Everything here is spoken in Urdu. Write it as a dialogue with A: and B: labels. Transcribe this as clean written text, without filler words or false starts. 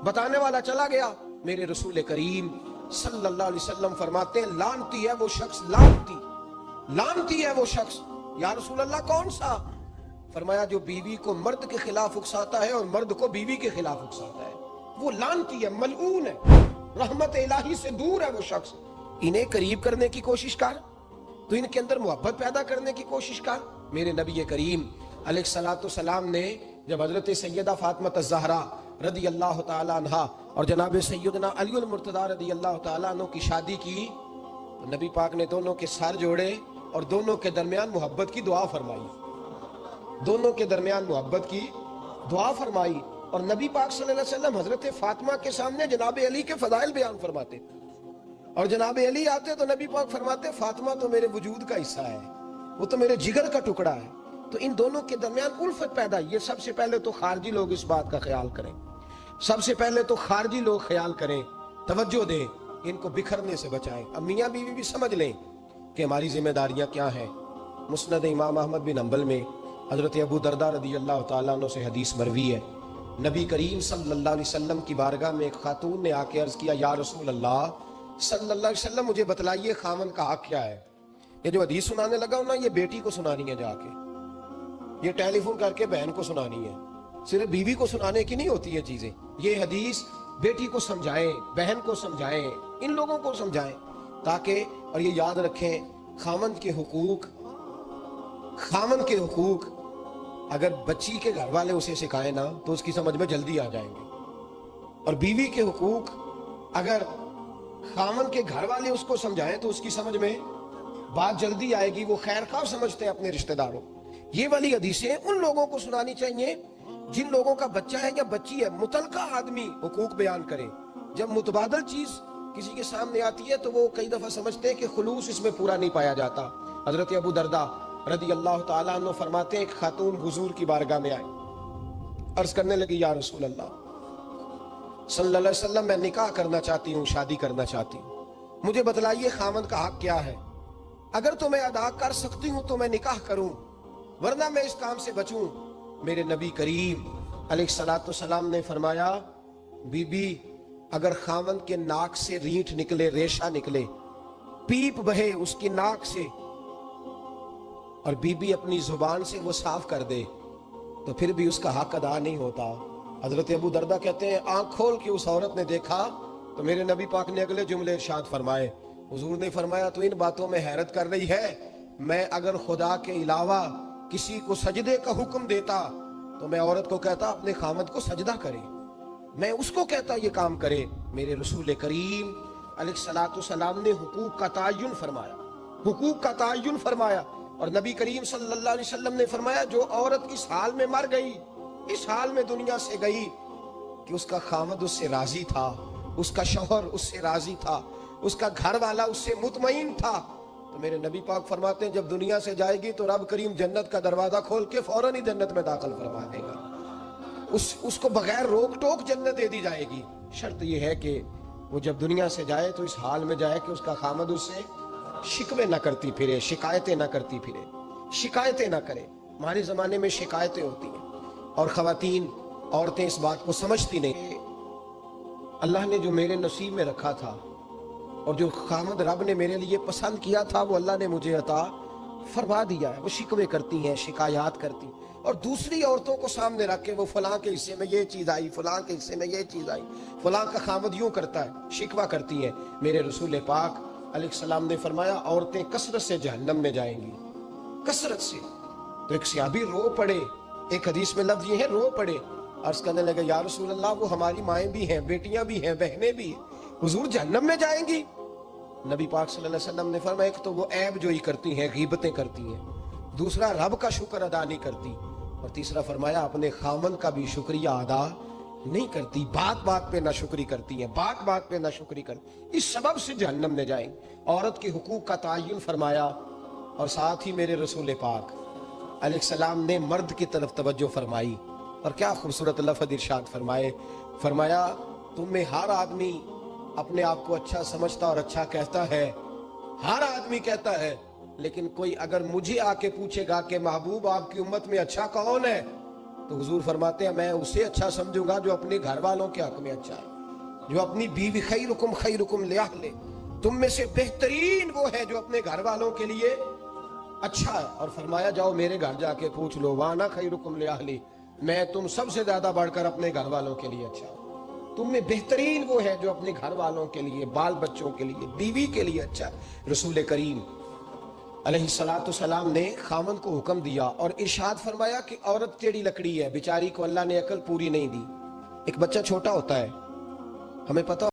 A: بتانے والا چلا گیا. میرے رسول کریم صلی اللہ علیہ وسلم فرماتے ہیں لعنتی ہے وہ شخص, لعنتی ہے وہ شخص. یا رسول اللہ کون سا؟ فرمایا جو بیوی کو مرد کے خلاف اکساتا ہے اور مرد کو بیوی کے خلاف اکساتا ہے, وہ لعنتی ہے, ملعون ہے, رحمت الہی سے دور ہے وہ شخص. انہیں قریب کرنے کی کوشش کر, تو ان کے اندر محبت پیدا کرنے کی کوشش کر. میرے نبی کریم علیہ الصلوۃ والسلام نے جب حضرت سیدہ فاطمہ الزہرا رضی اللہ تعالی عنہا اور جناب سیدنا علی المرتضی رضی اللہ تعالی عنہ کی شادی کی, تو نبی پاک نے دونوں کے سر جوڑے اور دونوں کے درمیان محبت کی دعا فرمائی, دونوں کے درمیان محبت کی دعا فرمائی. اور نبی پاک صلی اللہ علیہ وسلم حضرت فاطمہ کے سامنے جناب علی کے فضائل بیان فرماتے, اور جناب علی آتے تو نبی پاک فرماتے فاطمہ تو میرے وجود کا حصہ ہے, وہ تو میرے جگر کا ٹکڑا ہے. تو ان دونوں کے درمیان الفت پیدا. یہ سب سے پہلے تو خارجی لوگ اس بات کا خیال کریں, سب سے پہلے تو خارجی لوگ خیال کریں, توجہ دیں, ان کو بکھرنے سے بچائیں. اب میاں بیوی بھی سمجھ لیں کہ ہماری ذمہ داریاں کیا ہیں. مسند امام احمد بن حنبل میں حضرت ابو درداء رضی اللہ تعالیٰ عنہ سے حدیث مروی ہے, نبی کریم صلی اللہ علیہ وسلم کی بارگاہ میں ایک خاتون نے آ کے عرض کیا یا رسول اللہ صلی اللہ علیہ وسلم مجھے بتلائیے خامن کا حق کیا ہے. یہ جو حدیث سنانے لگا ہوں نا, یہ بیٹی کو سنانی ہے جا کے, یہ ٹیلی فون کر کے بہن کو سنانی ہے, صرف بیوی کو سنانے کی نہیں ہوتی یہ چیزیں. یہ حدیث بیٹی کو سمجھائیں, بہن کو سمجھائیں, ان لوگوں کو سمجھائیں, تاکہ اور یہ یاد رکھیں خامن کے حقوق اگر بچی کے گھر والے اسے سکھائیں نا تو اس کی سمجھ میں جلدی آ جائیں گے, اور بیوی کے حقوق اگر خامن کے گھر والے اس کو سمجھائیں تو اس کی سمجھ میں بات جلدی آئے گی. وہ خیر خواہ سمجھتے ہیں اپنے رشتہ داروں. یہ والی حدیثیں ان لوگوں کو سنانی چاہیے جن لوگوں کا بچہ ہے یا بچی ہے, متعلقہ آدمی حقوق بیان کرے. جب متبادل چیز کسی کے سامنے آتی ہے تو وہ کئی دفعہ سمجھتے ہیں کہ خلوص اس میں پورا نہیں پایا جاتا. حضرت ابو درداء رضی اللہ تعالیٰ عنہ فرماتے ہیں ایک خاتون حضور کی بارگاہ میں آئی, عرض کرنے لگی یا رسول اللہ صلی اللہ علیہ وسلم میں نکاح کرنا چاہتی ہوں, شادی کرنا چاہتی ہوں, مجھے بتلائیے خامن کا حق کیا ہے. اگر تو میں ادا کر سکتی ہوں تو میں نکاح کروں, ورنہ میں اس کام سے بچوں. میرے نبی کریم علیہ الصلوۃ والسلام نے فرمایا بی بی اگر خامن کے ناک سے رینٹ نکلے, ریشہ نکلے, پیپ بہے اس کی ناک سے, اور بی بی اپنی زبان سے وہ صاف کر دے تو پھر بھی اس کا حق ادا نہیں ہوتا. حضرت ابو درداء کہتے ہیں آنکھ کھول کے اس عورت نے دیکھا تو میرے نبی پاک نے اگلے جملے ارشاد فرمائے. حضور نے فرمایا تو ان باتوں میں حیرت کر رہی ہے, میں اگر خدا کے علاوہ کسی کو سجدے کا حکم دیتا تو میں عورت کو کہتا اپنے خامد کو سجدہ کرے, میں اس کو کہتا یہ کام کرے. میرے رسول کریم علیہ الصلوۃ والسلام نے حقوق کا تعین فرمایا, حقوق کا تعین فرمایا. اور نبی کریم صلی اللہ علیہ وسلم نے فرمایا جو عورت اس حال میں مر گئی, اس حال میں دنیا سے گئی کہ اس کا خامد اس سے راضی تھا, اس کا شوہر اس سے راضی تھا, اس کا گھر والا اس سے مطمئن تھا, تو میرے نبی پاک فرماتے ہیں جب دنیا سے جائے گی تو رب کریم جنت کا دروازہ کھول کے فوراً ہی جنت میں داخل فرما دے گا. اس کو بغیر روک ٹوک جنت دے دی جائے گی. شرط یہ ہے کہ وہ جب دنیا سے جائے تو اس حال میں جائے کہ اس کا خامد اس سے شکوے نہ کرتی پھرے, شکایتیں نہ کرتی پھرے, شکایتیں نہ کرے. ہمارے زمانے میں شکایتیں ہوتی ہیں اور خواتین عورتیں اس بات کو سمجھتی نہیں. اللہ نے جو میرے نصیب میں رکھا تھا اور جو خامد رب نے میرے لیے پسند کیا تھا وہ اللہ نے مجھے عطا فرما دیا ہے. وہ شکوے کرتی ہیں, شکایات کرتی, اور دوسری عورتوں کو سامنے رکھ کے وہ فلاں کے حصے میں یہ چیز آئی, فلاں کے حصے میں یہ چیز آئی, فلاں کا خامد یوں کرتا ہے, شکوہ کرتی ہیں. میرے رسول پاک علیہ السلام نے فرمایا عورتیں کثرت سے جہنم میں جائیں گی, کثرت سے. تو ایک صحابی رو پڑے, ایک حدیث میں لفظ یہ ہے رو پڑے, عرض کرنے لگے یا رسول اللہ وہ ہماری مائیں بھی ہیں, بیٹیاں بھی ہیں, بہنیں بھی ہیں, حضور جہنم میں جائیں گی. نبی پاک صلی اللہ علیہ وسلم نے فرمایا ایک تو وہ عیب جوئی کرتی ہیں, غیبتیں کرتی ہیں, دوسرا رب کا شکر ادا نہیں کرتی, اور تیسرا فرمایا اپنے خامن کا بھی شکریہ ادا نہیں کرتی, بات بات پہ ناشکری کرتی ہیں, بات بات پہ ناشکری کرتی, اس سبب سے جہنم میں جائیں. عورت کے حقوق کا تعین فرمایا, اور ساتھ ہی میرے رسول پاک علیہ السلام نے مرد کی طرف توجہ فرمائی, اور کیا خوبصورت لفظ ارشاد فرمائے, فرمایا تم میں ہر آدمی اپنے آپ کو اچھا سمجھتا اور اچھا کہتا ہے, ہر آدمی کہتا ہے, لیکن کوئی اگر مجھے آ کے پوچھے گا کہ محبوب آپ کی امت میں اچھا کون ہے, تو حضور فرماتے ہیں میں اسے اچھا سمجھوں گا جو اپنے گھر والوں کے حق میں اچھا ہے، جو اپنی بیوی خیرکم لأہلہ، تم میں سے بہترین وہ ہے جو اپنے گھر والوں کے لیے اچھا ہے۔ اور فرمایا جاؤ میرے گھر جا کے پوچھ لو، وانا خیرکم لأہلہ، میں تم سب سے زیادہ بڑھ کر اپنے گھر والوں کے لیے اچھا ہوں۔ تم میں بہترین وہ ہے جو اپنے گھر والوں کے لیے، بال بچوں کے لیے، بیوی کے لیے اچھا ہے۔ رسول کریم علیہ السلام نے خاوند کو حکم دیا اور ارشاد فرمایا کہ عورت ٹیڑھی لکڑی ہے، بیچاری کو اللہ نے عقل پوری نہیں دی۔ ایک بچہ چھوٹا ہوتا ہے، ہمیں پتہ